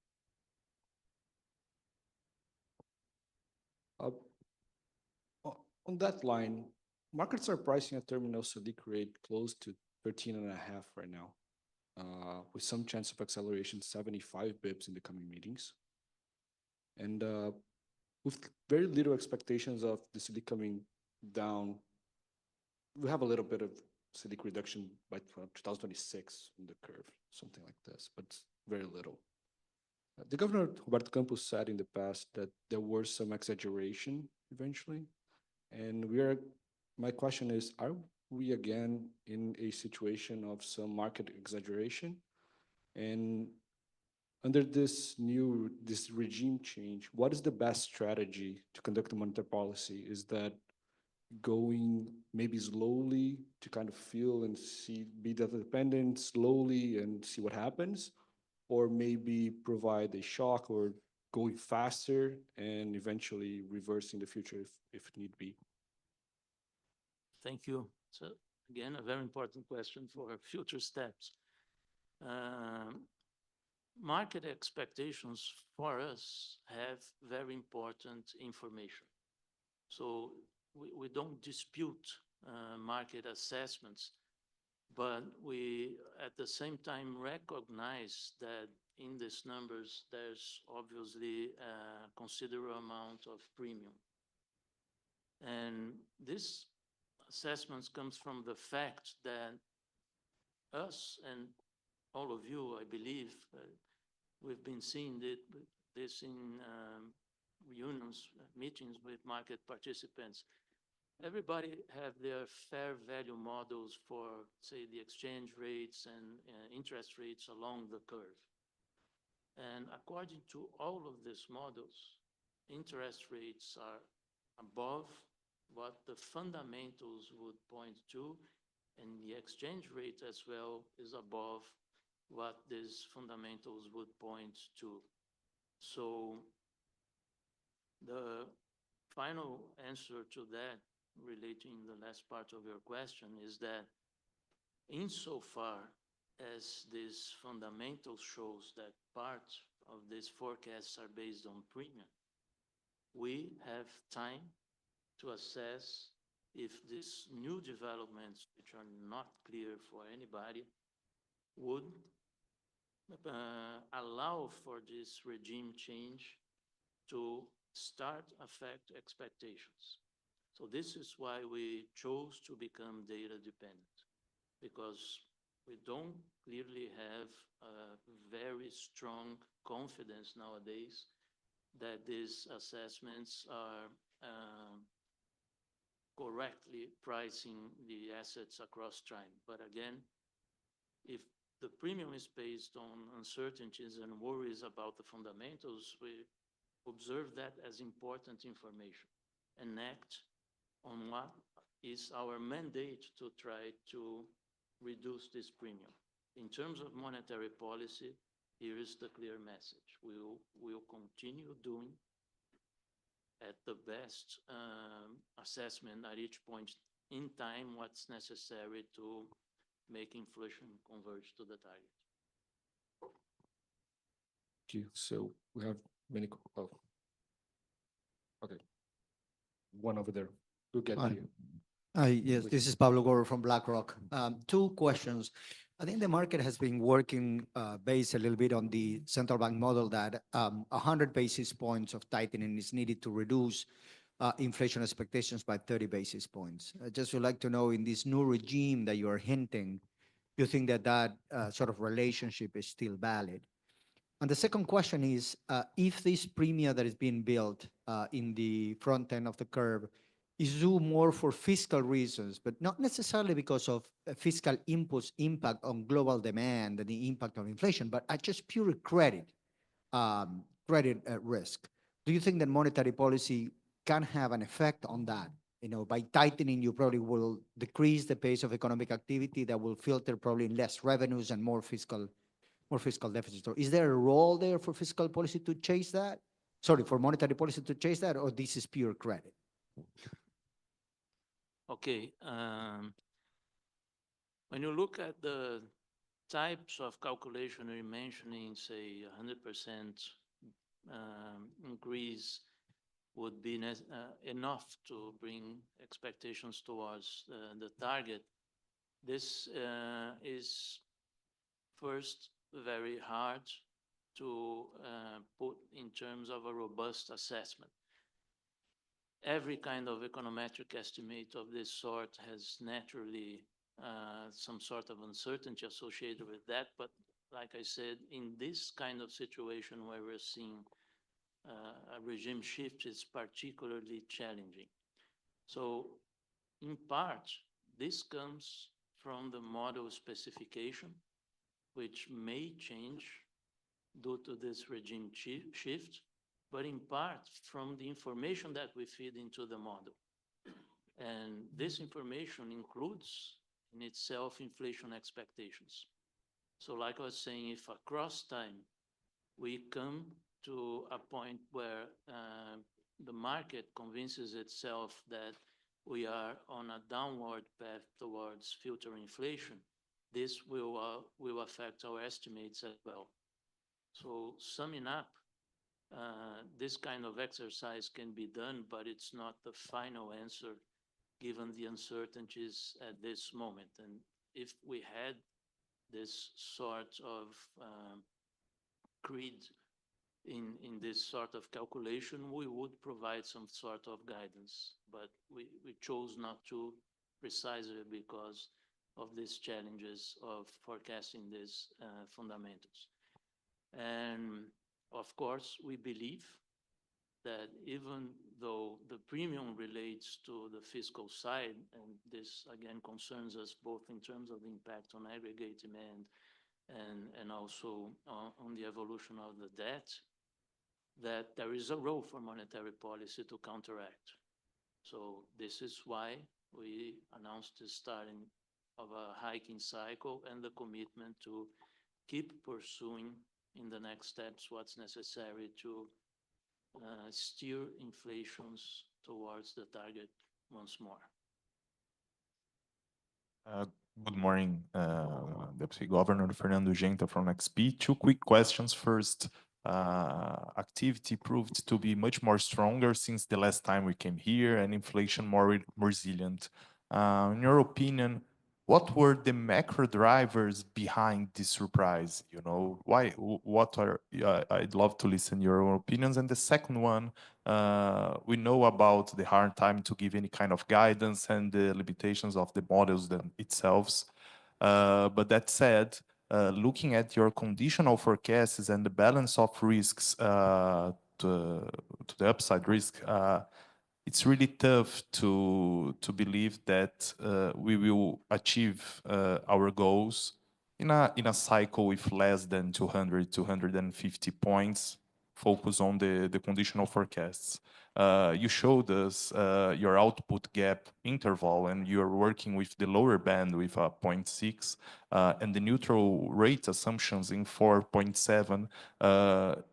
On that line, markets are pricing a terminal Selic rate close to 13.5 right now, with some chance of acceleration 75 bips in the coming meetings. And with very little expectations of the Selic coming down, we have a little bit of Selic reduction by 2026 in the curve, something like this, but very little. The governor, Roberto Campos, said in the past that there was some exaggeration eventually. And my question is, are we again in a situation of some market exaggeration? And under this regime change, what is the best strategy to conduct monetary policy? Is that going maybe slowly to kind of feel and see, be data dependent slowly and see what happens? Or maybe provide a shock, or going faster and eventually reversing the future if need be? Thank you. So again, a very important question for future steps. Market expectations for us have very important information. So we don't dispute market assessments, but we at the same time recognize that in these numbers, there's obviously a considerable amount of premium. And this assessments comes from the fact that us and all of you, I believe, we've been seeing this in reunions, meetings with market participants. Everybody have their fair value models for, say, the exchange rates and interest rates along the curve. And according to all of these models, interest rates are above what the fundamentals would point to, and the exchange rate as well is above what these fundamentals would point to. So the final answer to that, relating the last part of your question, is that insofar as this fundamental shows that part of these forecasts are based on premium, we have time to assess if these new developments, which are not clear for anybody, would allow for this regime change to start affect expectations. So this is why we chose to become data dependent, because we don't clearly have a very strong confidence nowadays that these assessments are correctly pricing the assets across time. But again, if the premium is based on uncertainties and worries about the fundamentals, we observe that as important information and act on what is our mandate to try to reduce this premium. In terms of monetary policy, here is the clear message. We'll continue doing at the best assessment at each point in time what's necessary to make inflation converge to the target. Thank you. So we have many, oh, okay. One over there. We'll get to you. Yes, this is Pablo Goro from BlackRock. Two questions. I think the market has been working based a little bit on the central bank model that 100 basis points of tightening is needed to reduce inflation expectations by 30 basis points. I just would like to know, in this new regime that you are hinting, you think that that sort of relationship is still valid? And the second question is, if this premium that is being built in the front end of the curve is due more for fiscal reasons, but not necessarily because of fiscal inputs impact on global demand and the impact of inflation, but just pure credit risk. Do you think that monetary policy can have an effect on that? You know, by tightening, you probably will decrease the pace of economic activity that will filter probably less revenues and more fiscal deficits. So is there a role there for fiscal policy to chase that? Sorry, for monetary policy to chase that, or this is pure credit? Okay. When you look at the types of calculation you're mentioning, say 100% increase would be enough to bring expectations towards the target. This is first very hard to put in terms of a robust assessment. Every kind of econometric estimate of this sort has naturally some sort of uncertainty associated with that. But like I said, in this kind of situation where we're seeing a regime shift, is particularly challenging. So in part, this comes from the model specification, which may change due to this regime shift, but in part from the information that we feed into the model. And this information includes in itself inflation expectations. So like I was saying, if across time we come to a point where the market convinces itself that we are on a downward path towards future inflation, this will affect our estimates as well. So summing up, this kind of exercise can be done, but it's not the final answer given the uncertainties at this moment. And if we had this sort of creed in this sort of calculation, we would provide some sort of guidance, but we chose not to precisely because of these challenges of forecasting these fundamentals. And of course, we believe that even though the premium relates to the fiscal side, and this again concerns us both in terms of the impact on aggregate demand and also on the evolution of the debt, that there is a role for monetary policy to counteract. So this is why we announced the starting of a hiking cycle and the commitment to keep pursuing in the next steps what's necessary to steer inflations towards the target once more. Good morning, Deputy Governor Fernando Genta from XP. Two quick questions. First, activity proved to be much more stronger since the last time we came here, and inflation more resilient. In your opinion, what were the macro drivers behind this surprise? You know, why? What are? I'd love to listen your opinions. And the second one, we know about the hard time to give any kind of guidance and the limitations of the models itself. But that said, looking at your conditional forecasts and the balance of risks to the upside risk, it's really tough to believe that we will achieve our goals in a cycle with less than 250 points, focus on the conditional forecasts. You showed us your output gap interval, and you're working with the lower band with 0.6 and the neutral rate assumptions in 4.7.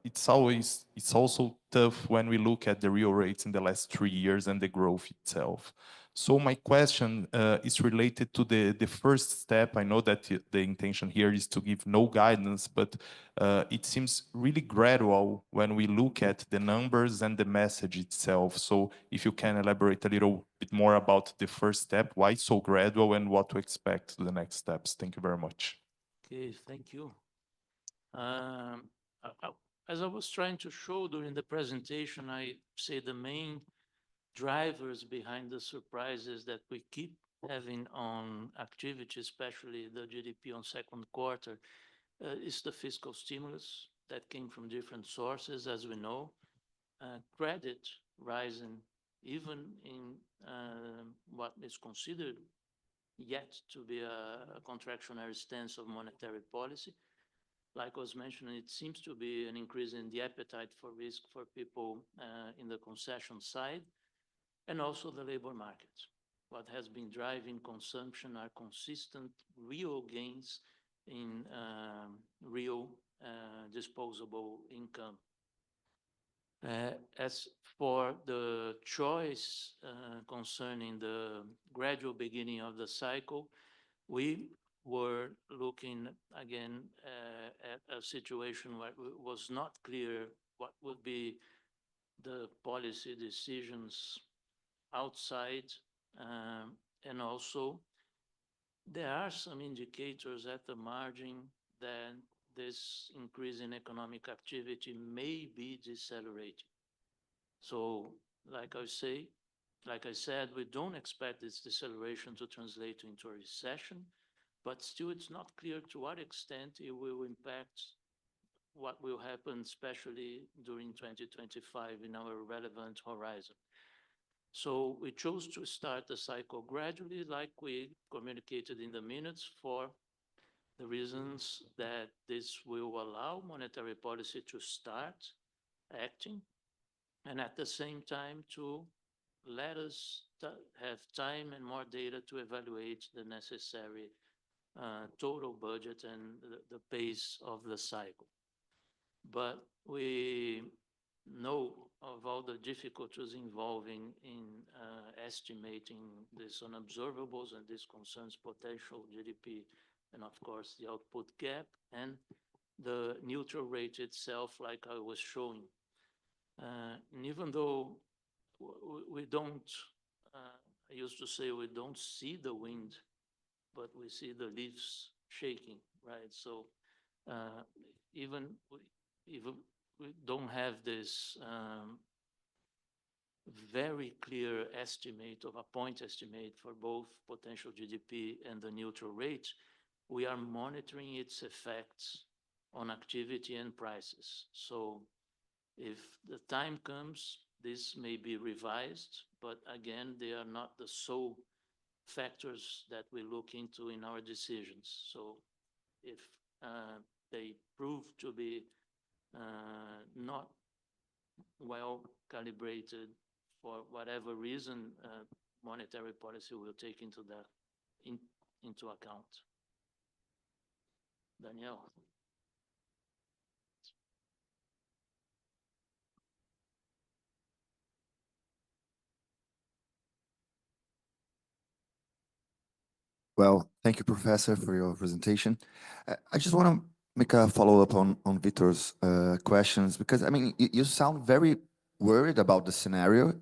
It's also tough when we look at the real rates in the last 3 years and the growth itself. So my question is related to the first step. I know that the intention here is to give no guidance, but it seems really gradual when we look at the numbers and the message itself. So if you can elaborate a little bit more about the first step, why so gradual, and what to expect to the next steps. Thank you very much. Okay, thank you. As I was trying to show during the presentation, I say the main drivers behind the surprises that we keep having on activity, especially the GDP on second quarter, is the fiscal stimulus that came from different sources, as we know. Credit rising, even in what is considered yet to be a contractionary stance of monetary policy. Like I was mentioning, it seems to be an increase in the appetite for risk for people in the concession side, and also the labor market. What has been driving consumption are consistent real gains in real disposable income. As for the choice concerning the gradual beginning of the cycle, we were looking again at a situation where it was not clear what would be the policy decisions outside, and also there are some indicators at the margin that this increase in economic activity may be decelerating. So, like I said, we don't expect this deceleration to translate into a recession, but still it's not clear to what extent it will impact what will happen, especially during 2025 in our relevant horizon. So we chose to start the cycle gradually, like we communicated in the minutes, for the reasons that this will allow monetary policy to start acting, and at the same time to let us have time and more data to evaluate the necessary total budget and the pace of the cycle. But we know of all the difficulties involving in estimating these unobservables, and this concerns potential GDP and, of course, the output gap and the neutral rate itself, like I was showing. And even though we don't, I used to say we don't see the wind, but we see the leaves shaking, right? So even we don't have this very clear estimate of a point estimate for both potential GDP and the neutral rate, we are monitoring its effects on activity and prices. So if the time comes, this may be revised, but again, they are not the sole factors that we look into in our decisions. So if they prove to be not well calibrated for whatever reason, monetary policy will take into account. Daniel. Well, thank you, Professor, for your presentation. I just want to make a follow-up on Vitor's questions, because, I mean, you sound very worried about the scenario,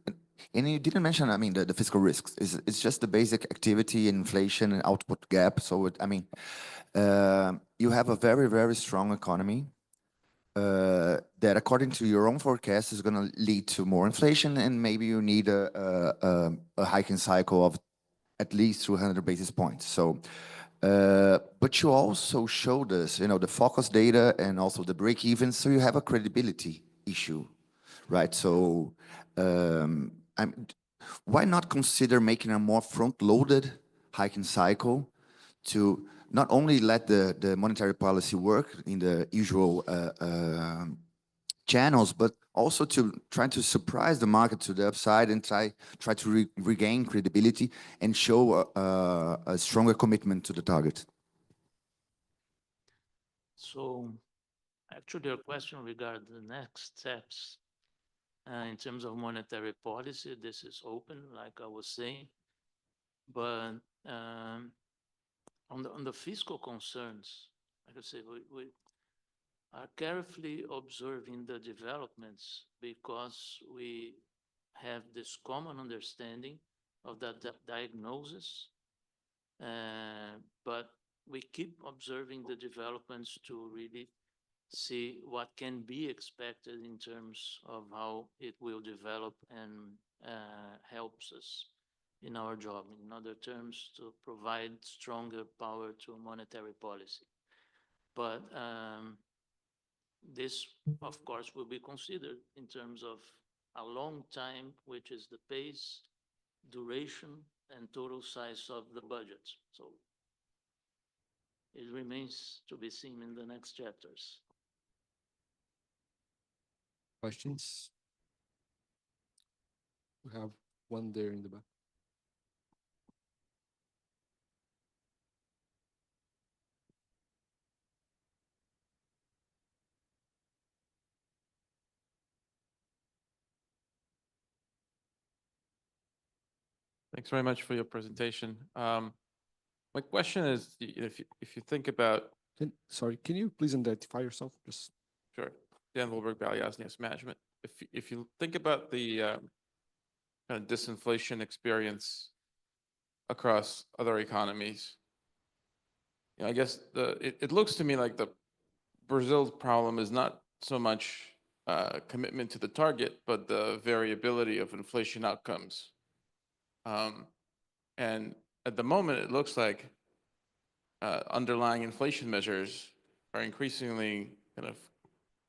and you didn't mention, I mean, the fiscal risks. It's just the basic activity, inflation, and output gap. So, I mean, you have a very, very strong economy that, according to your own forecast, is going to lead to more inflation, and maybe you need a hiking cycle of at least 200 basis points. So, but you also showed us, you know, the focus data and also the break even. So you have a credibility issue, right? So, why not consider making a more front-loaded hiking cycle to not only let the monetary policy work in the usual channels, but also to try to surprise the market to the upside and try to regain credibility and show a stronger commitment to the target? So actually, your question regarding the next steps in terms of monetary policy, this is open, like I was saying. But on the fiscal concerns, I could say we are carefully observing the developments because we have this common understanding of that diagnosis, but we keep observing the developments to really see what can be expected in terms of how it will develop and helps us in our job. In other terms, to provide stronger power to monetary policy. But this, of course, will be considered in terms of a long time, which is the pace, duration, and total size of the budget. So it remains to be seen in the next chapters. Questions? We have one there in the back. Thanks very much for your presentation. My question is, if you think about... Sorry, can you please identify yourself? Just Sure. Dan Wilberg, Balyasny Management. If you think about the kind of disinflation experience across other economies, you know, I guess it looks to me like the Brazil's problem is not so much commitment to the target, but the variability of inflation outcomes. And at the moment, it looks like underlying inflation measures are increasingly kind of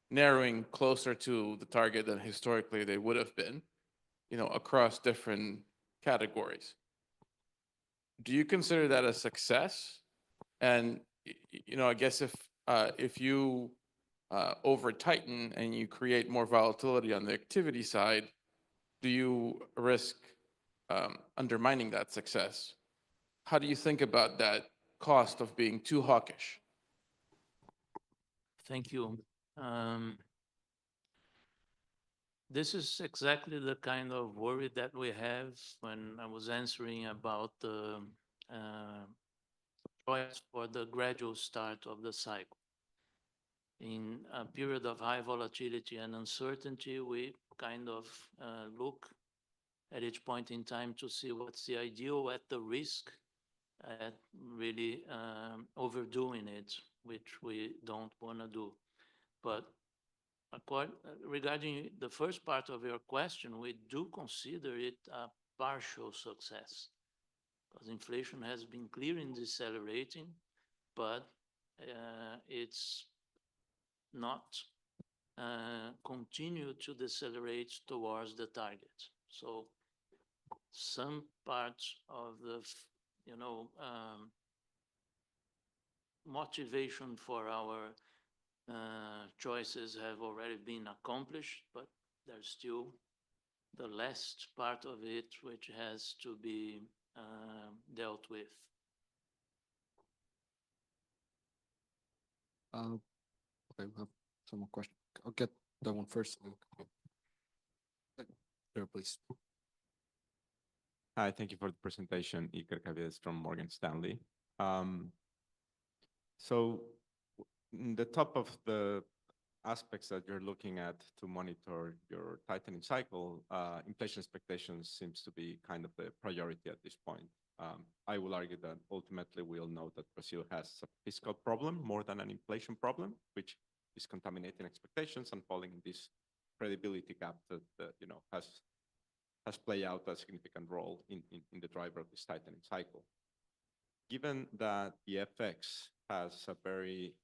narrowing closer to the target than historically they would have been, you know, across different categories. Do you consider that a success? And, you know, I guess if you over tighten and you create more volatility on the activity side, do you risk undermining that success? How do you think about that cost of being too hawkish? Thank you. This is exactly the kind of worry that we have when I was answering about the choice for the gradual start of the cycle. In a period of high volatility and uncertainty, we kind of look at each point in time to see what's the ideal at the risk at really overdoing it, which we don't want to do. But regarding the first part of your question, we do consider it a partial success because inflation has been clearly decelerating, but it's not continue to decelerate towards the target. So some parts of the, motivation for our choices have already been accomplished, but there's still the last part of it which has to be dealt with. Okay, we have some more questions. I'll get that one first. There, please. Hi, thank you for the presentation. Iker Cavies from Morgan Stanley. So the top of the aspects that you're looking at to monitor your tightening cycle, inflation expectations seems to be kind of the priority at this point. I will argue that ultimately we'll know that Brazil has a fiscal problem more than an inflation problem, which is contaminating expectations and falling in this credibility gap that has played out a significant role in the driver of this tightening cycle. Given that the FX has a very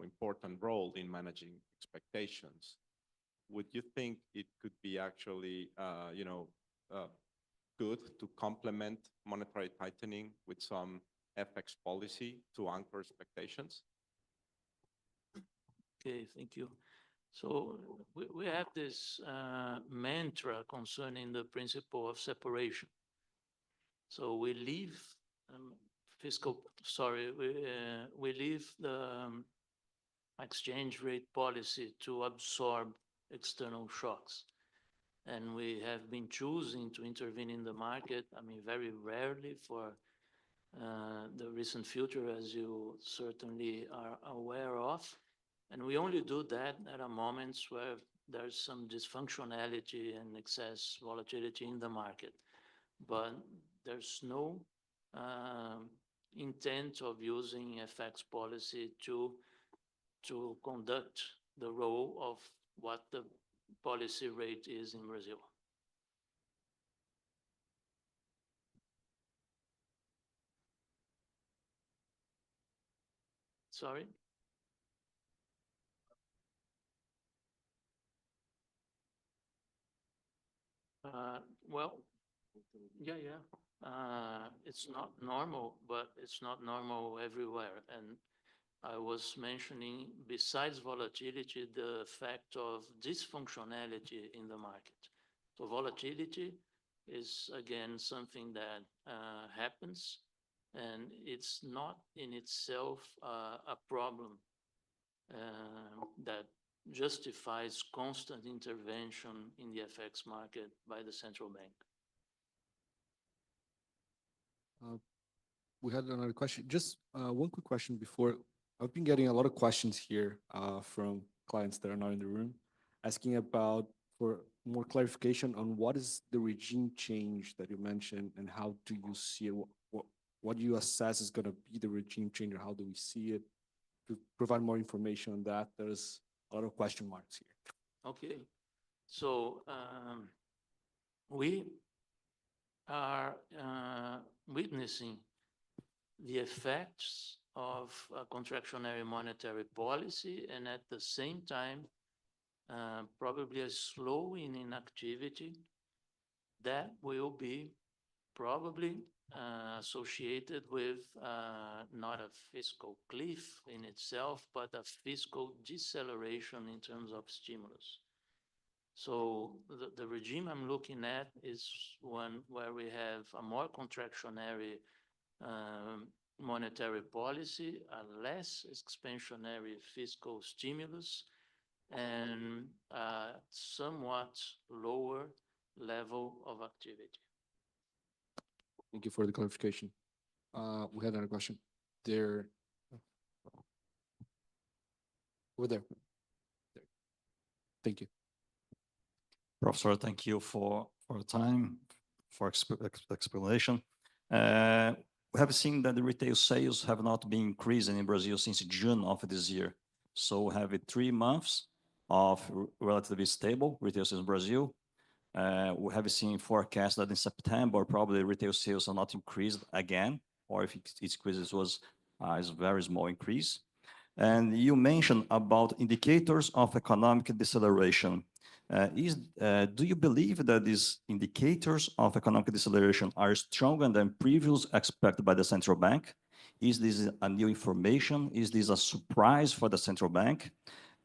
important role in managing expectations, would you think it could be actually good to complement monetary tightening with some FX policy to anchor expectations? Okay, thank you. So we have this mantra concerning the principle of separation. So we leave we leave the exchange rate policy to absorb external shocks. And we have been choosing to intervene in the market, very rarely for the recent future, as you certainly are aware of. And we only do that at moments where there's some dysfunctionality and excess volatility in the market. But there's no intent of using FX policy to conduct the role of what the policy rate is in Brazil. Sorry? Well, yeah. It's not normal, but it's not normal everywhere. And I was mentioning, besides volatility, the fact of dysfunctionality in the market. So volatility is, again, something that happens, and it's not in itself a problem that justifies constant intervention in the FX market by the central bank. We had another question. Just one quick question before. I've been getting a lot of questions here from clients that are not in the room, asking for more clarification on what is the regime change that you mentioned and how do you see it? What do you assess is going to be the regime change, or how do we see it? To provide more information on that, there's a lot of question marks here. Okay, so we are witnessing the effects of a contractionary monetary policy, and at the same time, probably a slowing in activity that will be probably associated with not a fiscal cliff in itself, but a fiscal deceleration in terms of stimulus. So the regime I'm looking at is one where we have a more contractionary monetary policy, a less expansionary fiscal stimulus, and a somewhat lower level of activity. Thank you for the clarification. We had another question. There. Over there. Thank you. Professor, thank you for the time, for explanation. We have seen that the retail sales have not been increasing in Brazil since June of this year. So we have 3 months of relatively stable retail sales in Brazil. We have seen forecasts that in September, probably retail sales are not increased again, or if it increases was is a very small increase. And you mentioned about indicators of economic deceleration. Do you believe that these indicators of economic deceleration are stronger than previously expected by the central bank? Is this a new information? Is this a surprise for the central bank?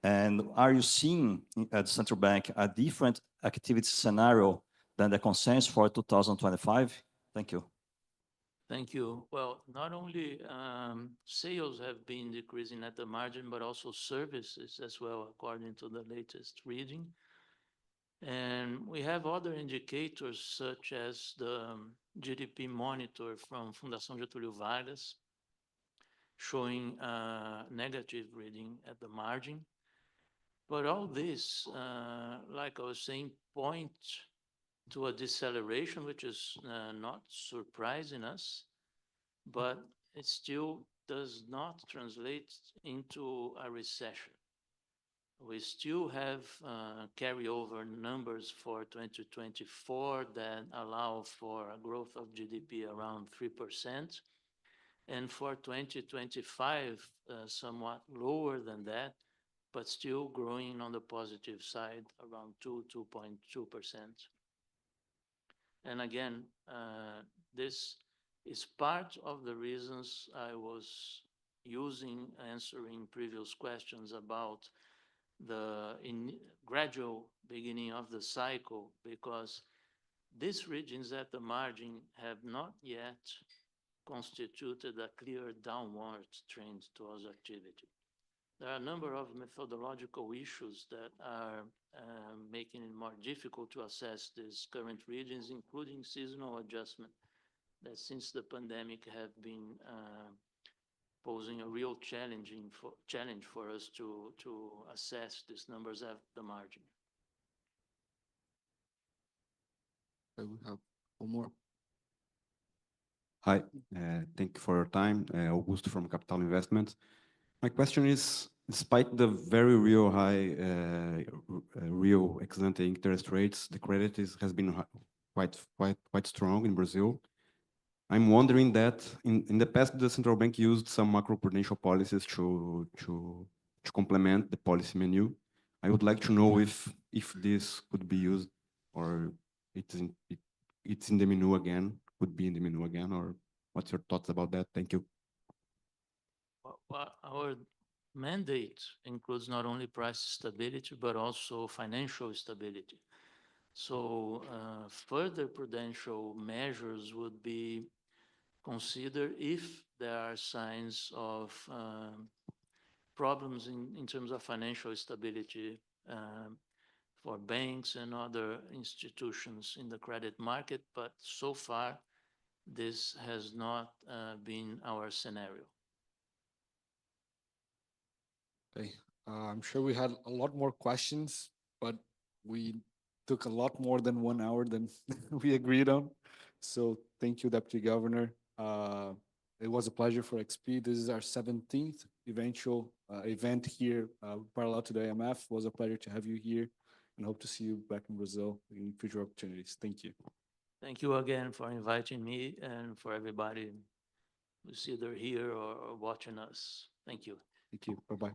And are you seeing at the central bank a different activity scenario than the consensus for 2025? Thank you. Thank you. Well, not only sales have been decreasing at the margin, but also services as well, according to the latest reading. And we have other indicators such as the GDP monitor from Fundação Getúlio Vargas, showing a negative reading at the margin. But all this, like I was saying, point to a deceleration, which is not surprising us, but it still does not translate into a recession. We still have carryover numbers for 2024 that allow for a growth of GDP around 3%. And for 2025, somewhat lower than that, but still growing on the positive side, around 2.2%. And again, this is part of the reasons I was using answering previous questions about the gradual beginning of the cycle, because these regions at the margin have not yet constituted a clear downward trend towards activity. There are a number of methodological issues that are making it more difficult to assess these current regions, including seasonal adjustment, that since the pandemic have been posing a real challenge for us to assess these numbers at the margin. Okay, we have one more. Hi, thank you for your time. Augusto from Capital Investments. My question is, despite the very real high, real ex-ante interest rates, the credit has been quite strong in Brazil. I'm wondering that in the past, the central bank used some macroprudential policies to complement the policy menu. I would like to know if this could be used, or it's in the menu again, could be in the menu again, or what's your thoughts about that? Thank you. Well, our mandate includes not only price stability, but also financial stability. So further prudential measures would be considered if there are signs of problems in terms of financial stability for banks and other institutions in the credit market. But so far, this has not been our scenario. Okay, I'm sure we had a lot more questions, but we took a lot more than 1 hour than we agreed on. So thank you, Deputy Governor. It was a pleasure for XP. This is our 17th event here parallel to the IMF. It was a pleasure to have you here, and hope to see you back in Brazil in future opportunities. Thank you. Thank you again for inviting me, and for everybody who's either here or watching us. Thank you. Thank you. Bye-bye.